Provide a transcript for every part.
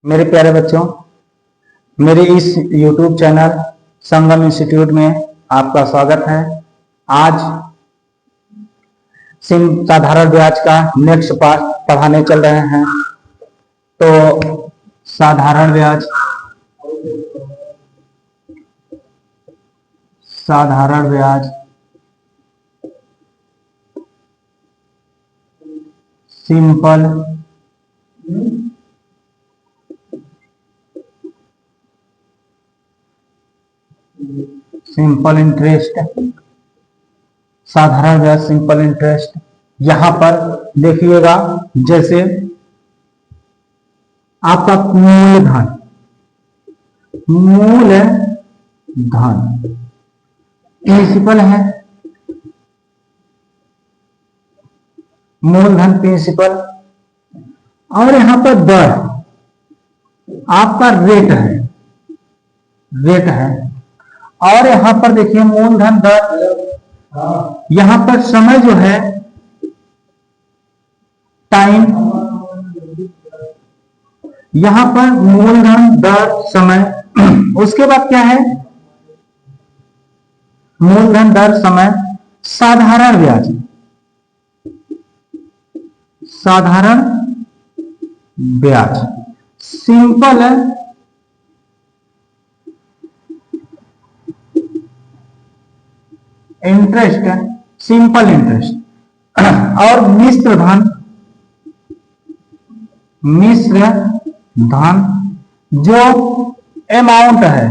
मेरे प्यारे बच्चों, मेरे इस YouTube चैनल संगम इंस्टीट्यूट में आपका स्वागत है। आज साधारण ब्याज का नेक्स्ट पार्ट पढ़ाने चल रहे हैं। तो साधारण ब्याज सिंपल इंटरेस्ट, साधारण ब्याज सिंपल इंटरेस्ट। यहां पर देखिएगा, जैसे आपका मूलधन प्रिंसिपल है, मूलधन प्रिंसिपल, और यहां पर दर आपका रेट है, और यहां पर देखिए मूलधन दर, यहां पर समय जो है टाइम, यहां पर मूलधन दर समय, उसके बाद क्या है मूलधन दर समय साधारण ब्याज सिंपल इंटरेस्ट, और मिश्र धन जो अमाउंट है,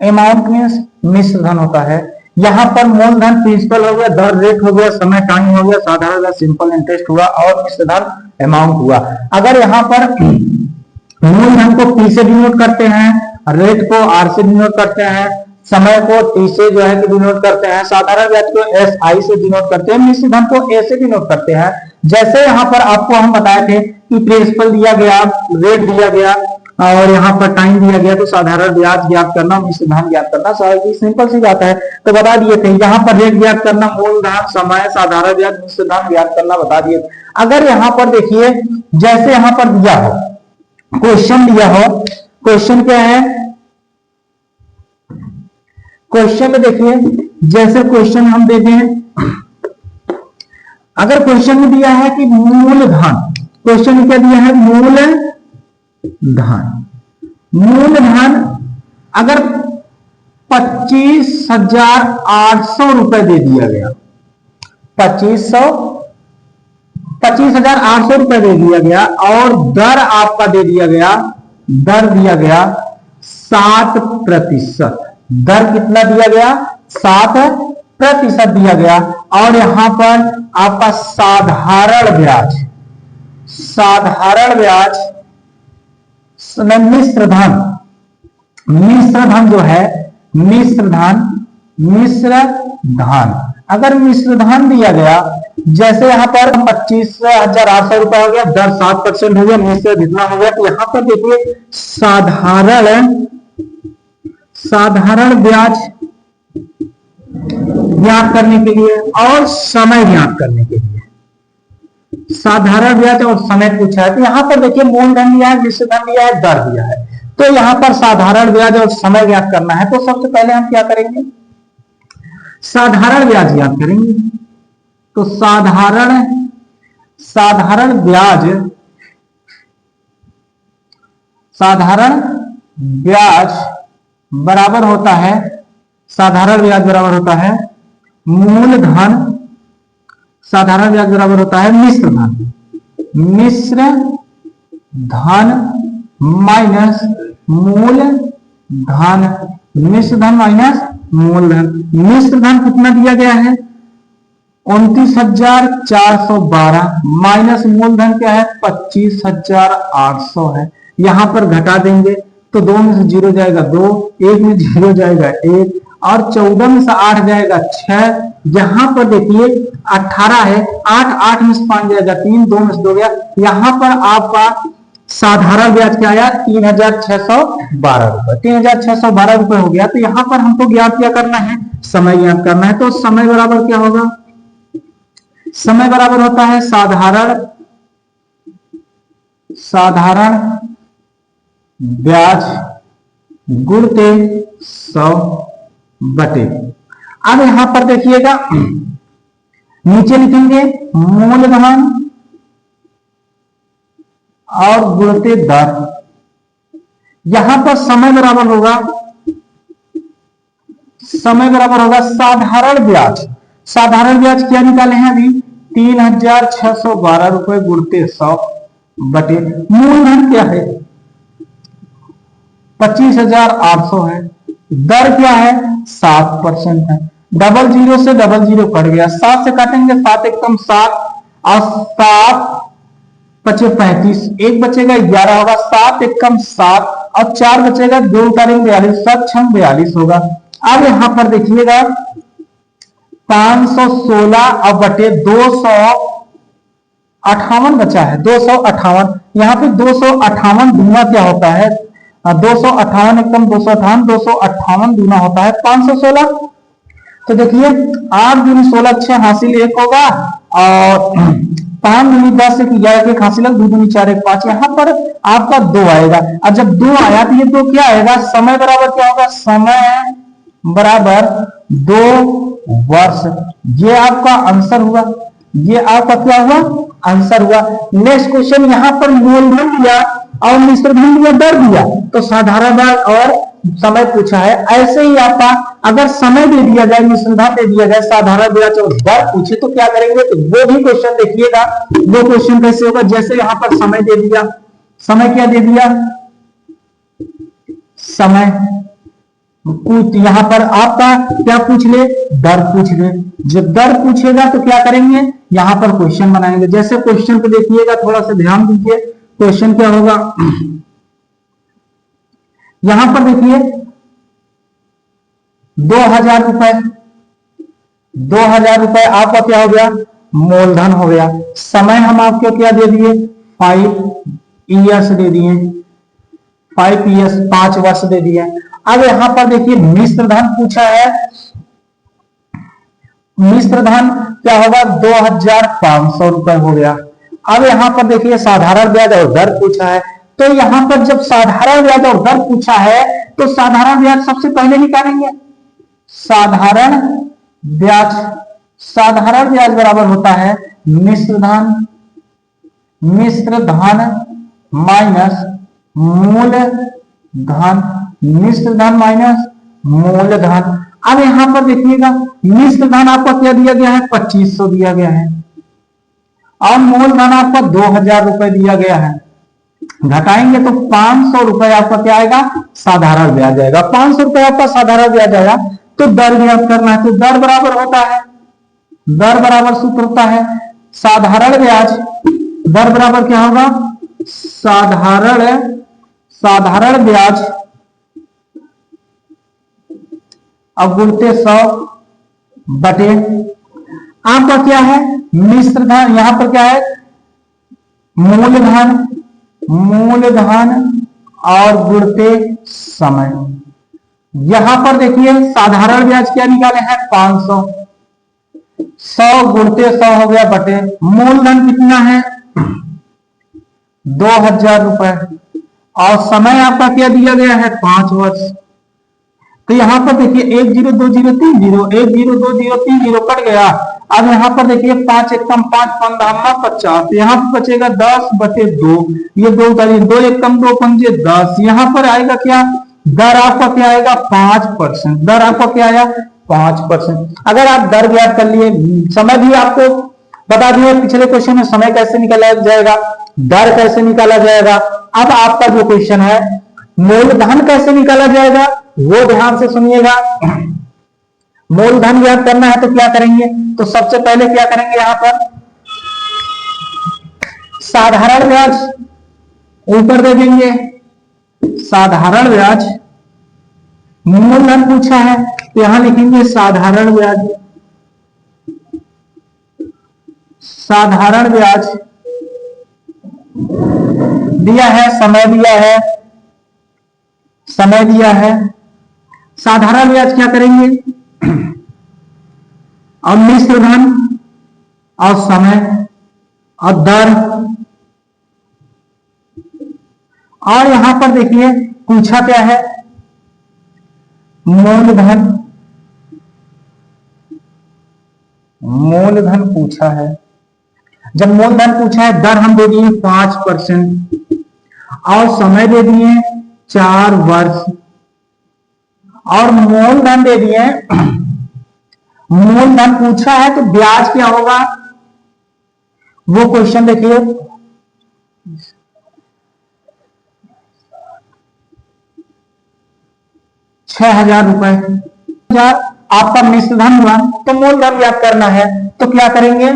अमाउंट मीन्स मिश्र धन होता है। यहां पर मूलधन प्रिंसिपल हो गया, दर रेट हो गया, समय टाइम हो गया, साधारण ब्याज सिंपल इंटरेस्ट हुआ, और मिश्र धन अमाउंट हुआ। अगर यहां पर मूलधन को P से डिनोट करते हैं, रेट को R से डिनोट करते हैं, समय को T से जो है कि डिनोट करते हैं, साधारण ब्याज को SI से डिनोट करते हैं, मिश्र धन को A से डिनोट करते हैं। जैसे यहाँ पर आपको हम बताए थे कि प्रिंसिपल दिया गया, रेट दिया गया, और यहाँ पर टाइम दिया गया, तो साधारण ब्याज ज्ञात करना, मिश्र धन ज्ञात करना सिंपल सी बात है। तो बता दिए थे, यहाँ पर रेट ज्ञात करना, मूलधन, समय, साधारण ब्याज, मिश्र धन ज्ञात करना बता दिए। अगर यहाँ पर देखिए, जैसे यहाँ पर दिया हो, क्वेश्चन दिया हो, क्वेश्चन क्या है, क्वेश्चन में देखिए, जैसे क्वेश्चन हम दे दें, अगर क्वेश्चन में दिया है कि मूलधन, क्वेश्चन में क्या दिया है, मूलधन अगर 25,800 रुपए दे दिया गया, 25,800 रुपए दे दिया गया, और दर आपका दे दिया गया, दर दिया गया 7%, दर कितना दिया गया, 7% दिया गया, और यहां पर आपका साधारण ब्याज मिश्र धन जो है, मिश्र धन अगर मिश्र धन दिया गया, जैसे यहां पर 25,800 रुपए हो गया, दर 7% हो गया, मिश्र कितना हो गया, तो यहां पर देखिए साधारण ब्याज ज्ञात करने के लिए और समय ज्ञात करने के लिए, साधारण ब्याज और समय पूछा है, तो यहां पर देखिए मूलधन दिया है, मिश्र धन दिया है, दर दिया है, तो यहां पर साधारण ब्याज और समय ज्ञात करना है। तो सबसे पहले हम क्या करेंगे, साधारण ब्याज ज्ञात करेंगे। तो साधारण ब्याज बराबर होता है, साधारण ब्याज बराबर होता है मूलधन, साधारण ब्याज बराबर होता है मिश्र धन माइनस मूलधन, मिश्र धन माइनस मूलधन। मिश्र धन कितना दिया गया है, 29,412, माइनस मूलधन क्या है, 25,800 है। यहां पर घटा देंगे तो 2 में से 0 जाएगा 2, 1 में 0 जाएगा 1, और 14 में से 8 जाएगा 6। यहां पर देखिए 18 है, 8 में से 5 जाएगा 3, 2 में से 2 गया। यहां पर आपका साधारण ब्याज क्या आया, 3,612 रुपए, 3,612 रुपए हो गया। तो यहां पर हमको ज्ञात क्या करना है, समय ज्ञात करना है। तो समय बराबर क्या होगा, समय बराबर होता है साधारण साधारण ब्याज गुणते 100 बटे। अब यहां पर देखिएगा नीचे लिखेंगे मूलधन और गुणते दर। यहां पर समय बराबर होगा साधारण ब्याज। साधारण ब्याज क्या निकाले हैं अभी 3612 रुपए गुणते 100 बटे मूलधन क्या है 25,800 है। दर क्या है 7% है। डबल जीरो से डबल जीरो कट गया, 7 से काटेंगे 7 एकम 7 और 7 बचे 35, एक बचेगा 11 होगा, 7 एकम 7 और 4 बचेगा 2 उतारेंगे 42, 7 छम 42 होगा। अब यहां पर देखिएगा 516 और बटे 258 बचा है 258। यहां पे 258 दूना क्या होता है 258 एकदम 258 258 दूना होता है 516। तो देखिए 8 दूनी 16 6 हासिल 1 होगा और 5 दूनी 10 एक 11 एक हासिल 2 दूनी 4 1 5। यहां पर आपका 2 आएगा और जब 2 आया तो ये 2 क्या आएगा समय बराबर क्या होगा समय बराबर 2 वर्ष। ये आपका आंसर हुआ, ये आपका क्या हुआ आंसर हुआ। नेक्स्ट क्वेश्चन यहां पर मूलधन दिया और मिश्रधन दिया दर दिया तो साधारण ब्याज और समय पूछा है। ऐसे ही आपका अगर समय दे दिया जाए मिश्रधन दे दिया जाए साधारण ब्याज और दर पूछे तो क्या करेंगे तो वो भी क्वेश्चन देखिएगा। वो क्वेश्चन कैसे होगा जैसे यहां पर समय दे दिया, समय क्या दे दिया समय यहां पर आपका क्या पूछ ले दर पूछ ले। जब दर पूछेगा तो क्या करेंगे यहां पर क्वेश्चन बनाएंगे। जैसे क्वेश्चन को देखिएगा थोड़ा सा ध्यान दीजिए क्वेश्चन क्या होगा। यहां पर देखिए 2000 रुपए 2000 रुपए आपका क्या हो गया मूलधन हो गया। समय हम आपको क्या दे दिए 5 ईयर्स दे दिए 5 ईयर्स 5 वर्ष दे दिए। अब यहां पर देखिए मिश्रधन पूछा है। मिश्रधन क्या होगा 2500 रुपए हो गया। अब यहां पर देखिए साधारण ब्याज और दर पूछा है तो यहां पर जब साधारण ब्याज और दर पूछा है तो साधारण ब्याज सबसे पहले निकालेंगे। साधारण ब्याज बराबर होता है मिश्रधन माइनस मूलधन मिश्रधन माइनस मूलधन। अब यहां पर देखिएगा मिश्रधन आपका क्या दिया गया है 2500 दिया गया है और मूलधन आपका 2000 रुपए दिया गया है। घटाएंगे तो 500 रुपए आपका क्या आएगा साधारण ब्याज आएगा। 500 रुपए आपका साधारण ब्याज आएगा तो दर ज्ञात करना है तो दर बराबर होता है दर बराबर सूत्र होता है साधारण ब्याज दर बराबर क्या होगा साधारण ब्याज अब गुणते 100 बटे आपका क्या है मिश्रधन। यहां पर क्या है मूलधन और गुणते समय। यहां पर देखिए साधारण ब्याज क्या निकाले हैं 500 100 गुणते 100 हो गया बटे मूलधन कितना है 2000 रुपए और समय आपका क्या दिया गया है 5 वर्ष। तो यहां पर देखिए 1 0 2 0 3 0 1 0 2 0 3 0 कट गया। अब यहां पर देखिए 5 एकम 5 15 50 यहां पर बचेगा 10 बटे 2 ये 2 उतारिए 2 एकम 2 पंजे 10। यहां पर आएगा क्या दर आपका क्या आएगा 5%। दर आपका क्या आया 5%। अगर आप दर ज्ञात कर लिए समय भी आपको बता दिए पिछले क्वेश्चन में समय कैसे निकाला जाएगा दर कैसे निकाला जाएगा। अब आपका जो क्वेश्चन है मूलधन कैसे निकाला जाएगा वो ध्यान से सुनिएगा। मूलधन ज्ञात करना है तो क्या करेंगे तो सबसे पहले क्या करेंगे यहां पर साधारण ब्याज ऊपर दे देंगे साधारण ब्याज मूलधन पूछा है तो यहां लिखेंगे साधारण ब्याज दिया है समय दिया है साधारण ब्याज क्या करेंगे और मिश्रधन और समय और दर और यहां पर देखिए पूछा क्या है, मूलधन, मूलधन पूछा है। जब मूलधन पूछा है, दर हम दे दिए 5% और समय दे दिए 4 वर्ष और मूलधन दे दिए, मूलधन पूछा है तो ब्याज क्या होगा वो क्वेश्चन देखिए, 6,000 रुपए आपका मिश्रधन हुआ, तो मूलधन ज्ञात करना है तो क्या करेंगे,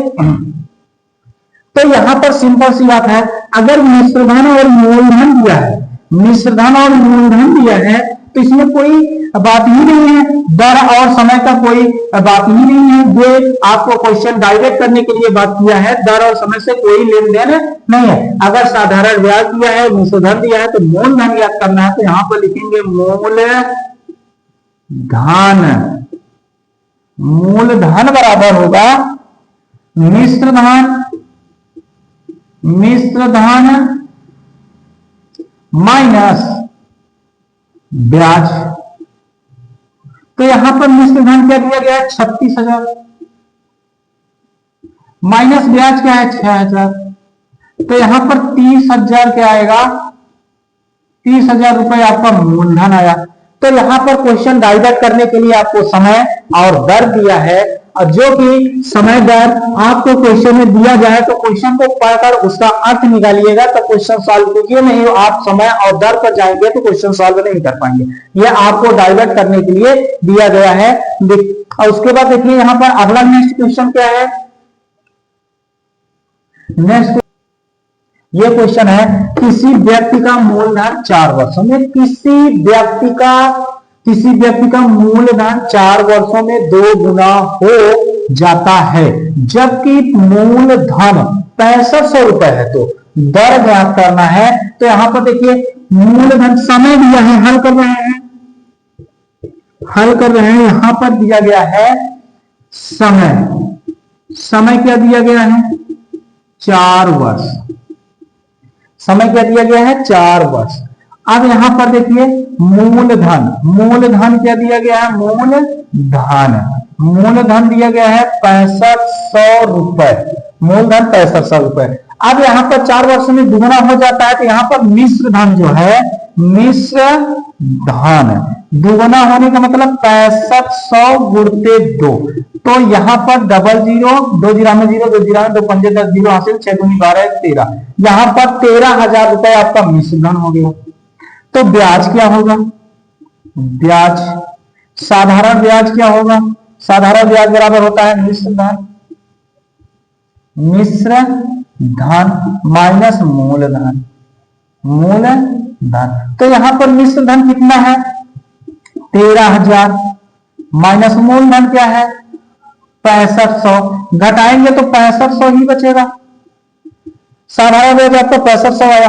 तो यहां पर सिंपल सी बात है, अगर मिश्रधन और मूलधन दिया है, मिश्रधन और मूलधन दिया है तो इसमें कोई बात ही नहीं है, दर और समय का कोई बात ही नहीं है। ये आपको क्वेश्चन डाइवर्ट करने के लिए बात किया है, दर और समय से कोई लेन देन नहीं है। अगर साधारण ब्याज दिया है, मिश्रधन दिया है तो मूलधन ज्ञात करना है, तो यहां पर लिखेंगे मूलधन, मूलधन बराबर होगा मिश्रधन, मिश्रधन माइनस ब्याज। तो यहां पर मिश्रधन क्या दिया गया है 36,000 माइनस ब्याज क्या है 6,000, तो यहां पर 30,000 क्या आएगा, 30,000 रुपए आपका मूलधन आया। तो यहां पर क्वेश्चन डाइवर्ट करने के लिए आपको समय और दर दिया है, और जो कि समय दर आपको क्वेश्चन में दिया जाए तो क्वेश्चन को पढ़कर उसका अर्थ निकालिएगा तो क्वेश्चन सॉल्व कीजिए, नहीं आप समय और दर पर जाएंगे तो क्वेश्चन सॉल्व नहीं कर पाएंगे। यह आपको डाइवर्ट करने के लिए दिया गया है। और उसके बाद देखिए यहां पर अगला नेक्स्ट क्वेश्चन क्या है, नेक्स्ट ये क्वेश्चन है, किसी व्यक्ति का मूलधन 4 वर्षों में, किसी व्यक्ति का मूलधन 4 वर्षों में 2 गुना हो जाता है, जबकि मूलधन 6500 रुपए है, तो दर ज्ञात करना है। तो यहां पर देखिए मूलधन समय दिया है, हल कर रहे हैं, यहां पर दिया गया है समय क्या दिया गया है 4 वर्ष, समय क्या दिया गया है 4 वर्ष। अब यहां पर देखिए मूलधन क्या दिया गया है, मूलधन दिया गया है 6500 रुपए, मूलधन 6500 रुपए। अब यहां पर 4 वर्ष में दुगना हो जाता है, तो यहां पर मिश्रधन जो है, मिश्रधन दुगना होने का मतलब 6500 गुणते 2, तो यहां पर 00, 2 जीरो में 0, 2 जीरो में 2 पंजे 10, 0 हासिल, 6 दूनी 12, 13, यहां पर 13,000 रुपए आपका मिश्रधन हो गया। तो ब्याज क्या होगा, ब्याज, साधारण ब्याज क्या होगा, साधारण ब्याज बराबर होता है मिश्रधन माइनस मूलधन, तो यहां पर मिश्रधन कितना है 13,000 माइनस मूलधन क्या है 6500, घटाएंगे तो 6500 ही बचेगा, साधारण ब्याज आपको 6500 आया।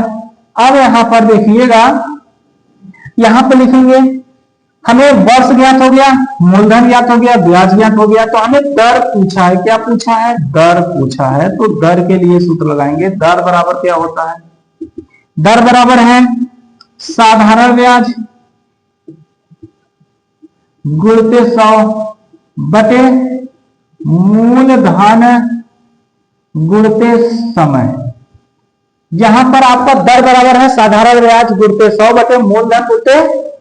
अब यहां पर देखिएगा, यहां पर लिखेंगे, हमें वर्ष ज्ञात हो गया, मूलधन ज्ञात हो गया, ब्याज ज्ञात हो गया, तो हमें दर पूछा है, क्या पूछा है, दर पूछा है। तो दर के लिए सूत्र लगाएंगे, दर बराबर क्या होता है, दर बराबर है साधारण ब्याज गुणते 100 बटे मूलधन गुणते समय। यहां पर आपका दर बराबर है साधारण ब्याज गुणते 100 बटे मूलधन गुणते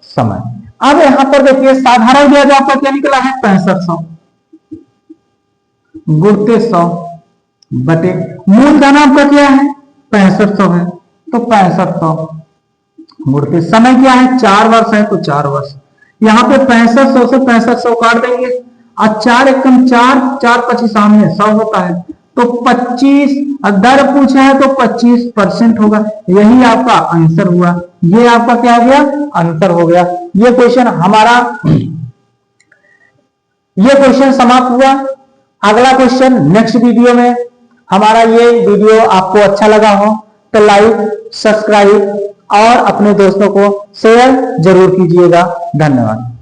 समय। अब यहां पर देखिए साधारण ब्याज आपका क्या निकला है 6500 गुणते 100 बटे मूलधन आपका क्या है 6500 है, तो 6500 गुणते समय क्या है 4 वर्ष है, तो 4 वर्ष। यहां पे 6500 से 6500 काट देंगे और 4 एकम 4, 4 25 सामने 100 होता है, तो 25 दर पूछा है तो 25% होगा। यही आपका आंसर हुआ, ये आपका क्या हो गया आंसर हो गया। ये क्वेश्चन हमारा, ये क्वेश्चन समाप्त हुआ। अगला क्वेश्चन नेक्स्ट वीडियो में। हमारा ये वीडियो आपको अच्छा लगा हो तो लाइक, सब्सक्राइब और अपने दोस्तों को शेयर जरूर कीजिएगा। धन्यवाद।